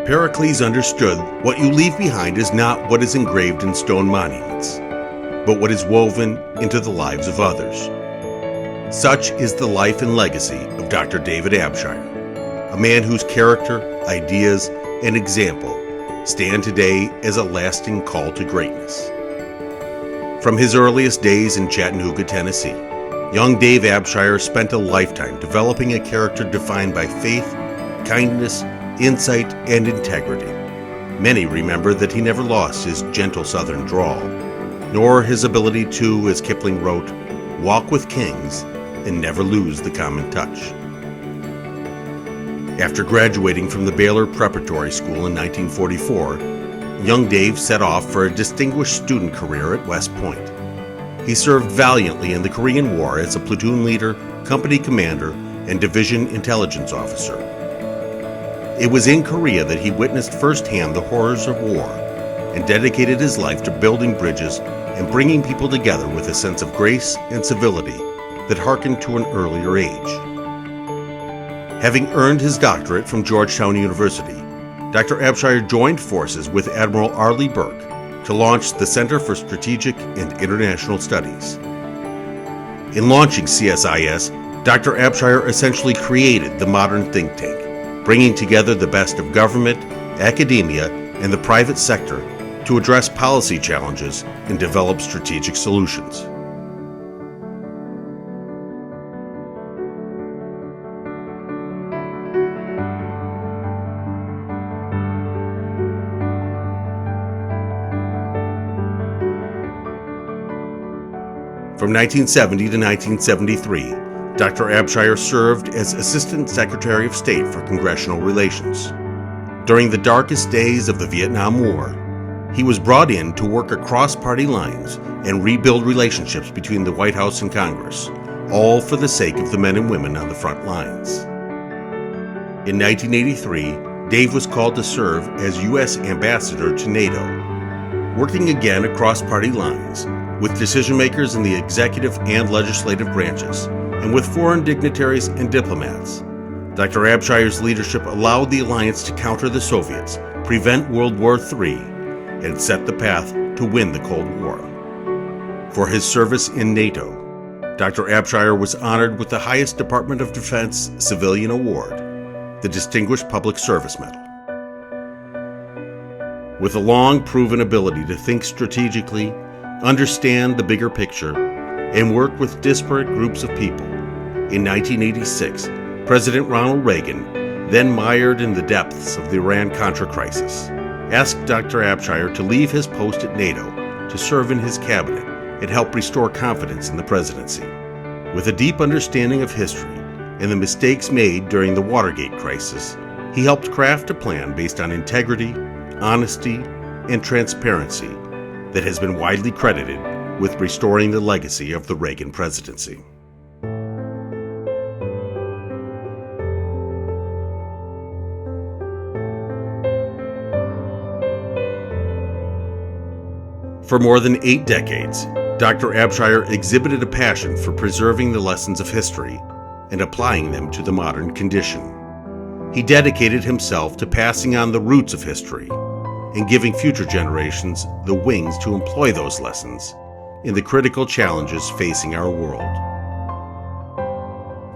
Pericles understood what you leave behind is not what is engraved in stone monuments, but what is woven into the lives of others. Such is the life and legacy of Dr. David Abshire, a man whose character, ideas, and example stand today as a lasting call to greatness. From his earliest days in Chattanooga, Tennessee, young Dave Abshire spent a lifetime developing a character defined by faith, kindness, insight, and integrity. Many remember that he never lost his gentle southern drawl, nor his ability to, as Kipling wrote, walk with kings and never lose the common touch. After graduating from the Baylor Preparatory School in 1944, young Dave set off for a distinguished student career at West Point. He served valiantly in the Korean War as a platoon leader, company commander, and division intelligence officer. It was in Korea that he witnessed firsthand the horrors of war and dedicated his life to building bridges and bringing people together with a sense of grace and civility that harkened to an earlier age. Having earned his doctorate from Georgetown University, Dr. Abshire joined forces with Admiral Arleigh Burke to launch the Center for Strategic and International Studies. In launching CSIS, Dr. Abshire essentially created the modern think tank, bringing together the best of government, academia, and the private sector to address policy challenges and develop strategic solutions. From 1970 to 1973, Dr. Abshire served as Assistant Secretary of State for Congressional Relations. During the darkest days of the Vietnam War, he was brought in to work across party lines and rebuild relationships between the White House and Congress, all for the sake of the men and women on the front lines. In 1983, Dave was called to serve as U.S. Ambassador to NATO, working again across party lines with decision-makers in the executive and legislative branches, and with foreign dignitaries and diplomats. Dr. Abshire's leadership allowed the alliance to counter the Soviets, prevent World War III, and set the path to win the Cold War. For his service in NATO, Dr. Abshire was honored with the highest Department of Defense civilian award, the Distinguished Public Service Medal. With a long-proven ability to think strategically, understand the bigger picture, and work with disparate groups of people, in 1986, President Ronald Reagan, then mired in the depths of the Iran-Contra crisis, asked Dr. Abshire to leave his post at NATO to serve in his cabinet and help restore confidence in the presidency. With a deep understanding of history and the mistakes made during the Watergate crisis, he helped craft a plan based on integrity, honesty, and transparency that has been widely credited with restoring the legacy of the Reagan presidency. For more than 8 decades, Dr. Abshire exhibited a passion for preserving the lessons of history and applying them to the modern condition. He dedicated himself to passing on the roots of history and giving future generations the wings to employ those lessons in the critical challenges facing our world.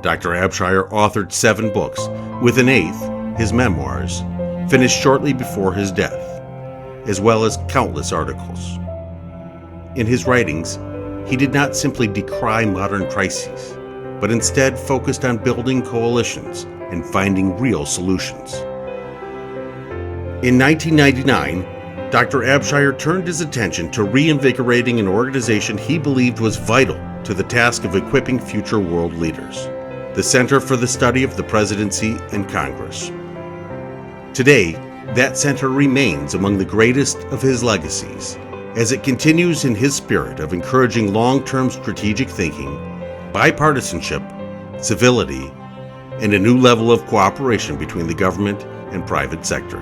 Dr. Abshire authored 7 books, with an 8th, his memoirs, finished shortly before his death, as well as countless articles. In his writings, he did not simply decry modern crises, but instead focused on building coalitions and finding real solutions. In 1999, Dr. Abshire turned his attention to reinvigorating an organization he believed was vital to the task of equipping future world leaders, the Center for the Study of the Presidency and Congress. Today, that center remains among the greatest of his legacies, as it continues in his spirit of encouraging long-term strategic thinking, bipartisanship, civility, and a new level of cooperation between the government and private sector.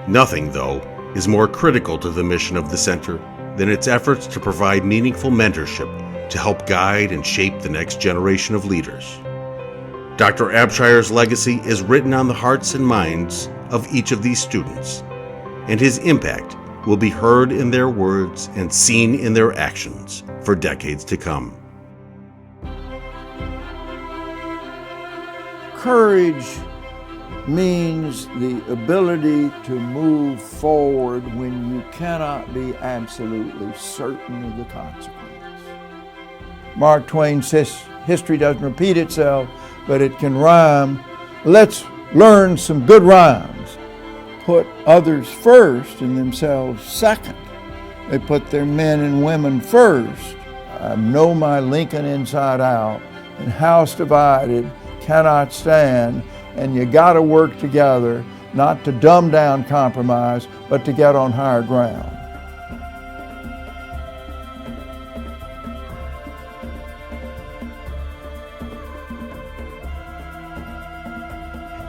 Nothing, though, is more critical to the mission of the center than its efforts to provide meaningful mentorship to help guide and shape the next generation of leaders. Dr. Abshire's legacy is written on the hearts and minds of each of these students, and his impact will be heard in their words and seen in their actions for decades to come. Courage means the ability to move forward when you cannot be absolutely certain of the consequence. Mark Twain says history doesn't repeat itself, but it can rhyme. Let's learn some good rhymes. Put others first and themselves second. They put their men and women first. I know my Lincoln inside out, and house divided cannot stand, and you got to work together, not to dumb down compromise, but to get on higher ground.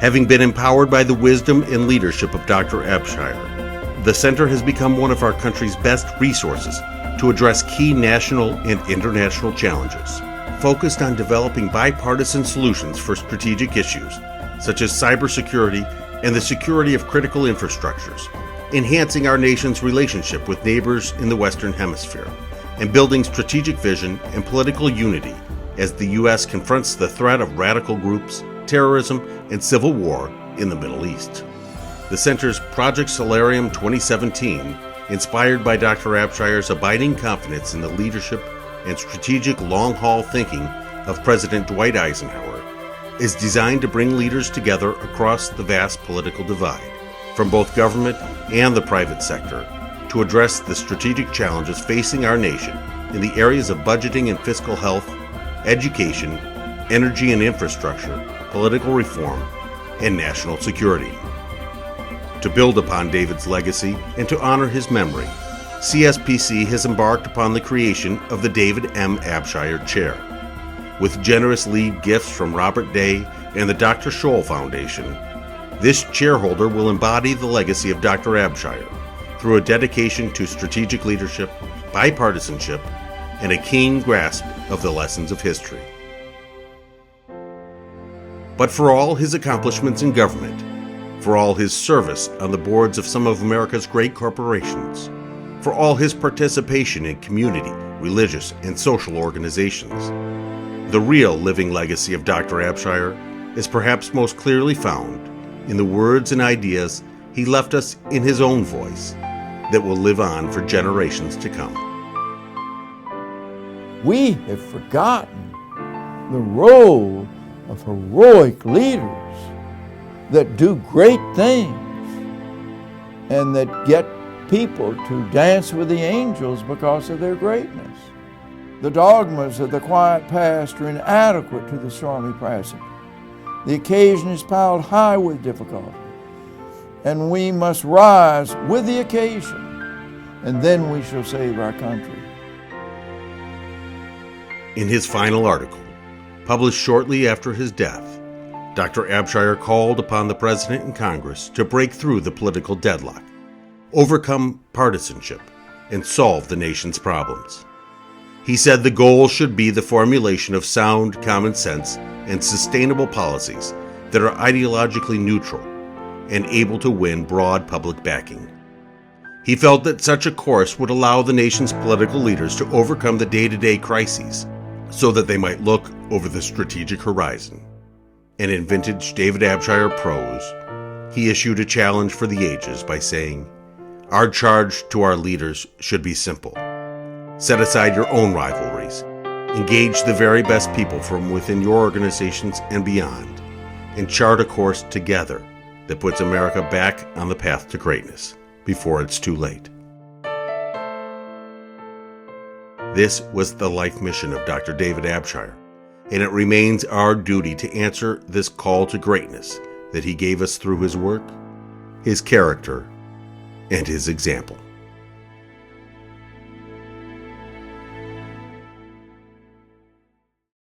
Having been empowered by the wisdom and leadership of Dr. Abshire, the Center has become one of our country's best resources to address key national and international challenges, focused on developing bipartisan solutions for strategic issues, such as cybersecurity and the security of critical infrastructures, enhancing our nation's relationship with neighbors in the Western Hemisphere, and building strategic vision and political unity as the U.S. confronts the threat of radical groups, terrorism, and civil war in the Middle East. The Center's Project Solarium 2017, inspired by Dr. Abshire's abiding confidence in the leadership and strategic long-haul thinking of President Dwight Eisenhower, is designed to bring leaders together across the vast political divide, from both government and the private sector, to address the strategic challenges facing our nation in the areas of budgeting and fiscal health, education, energy and infrastructure, political reform, and national security. To build upon David's legacy and to honor his memory, CSPC has embarked upon the creation of the David M. Abshire Chair. With generous lead gifts from Robert Day and the Dr. Scholl Foundation, this chairholder will embody the legacy of Dr. Abshire through a dedication to strategic leadership, bipartisanship, and a keen grasp of the lessons of history. But for all his accomplishments in government, for all his service on the boards of some of America's great corporations, for all his participation in community, religious, and social organizations, the real living legacy of Dr. Abshire is perhaps most clearly found in the words and ideas he left us in his own voice that will live on for generations to come. We have forgotten the role of heroic leaders that do great things and that get people to dance with the angels because of their greatness. The dogmas of the quiet past are inadequate to the stormy present. The occasion is piled high with difficulty, and we must rise with the occasion, and then we shall save our country. In his final article, published shortly after his death, Dr. Abshire called upon the President and Congress to break through the political deadlock, overcome partisanship, and solve the nation's problems. He said the goal should be the formulation of sound common sense and sustainable policies that are ideologically neutral and able to win broad public backing. He felt that such a course would allow the nation's political leaders to overcome the day-to-day crises so that they might look over the strategic horizon. And in vintage David Abshire prose, he issued a challenge for the ages by saying, "Our charge to our leaders should be simple. Set aside your own rivalries. Engage the very best people from within your organizations and beyond, and chart a course together that puts America back on the path to greatness before it's too late." This was the life mission of Dr. David Abshire, and it remains our duty to answer this call to greatness that he gave us through his work, his character, and his example.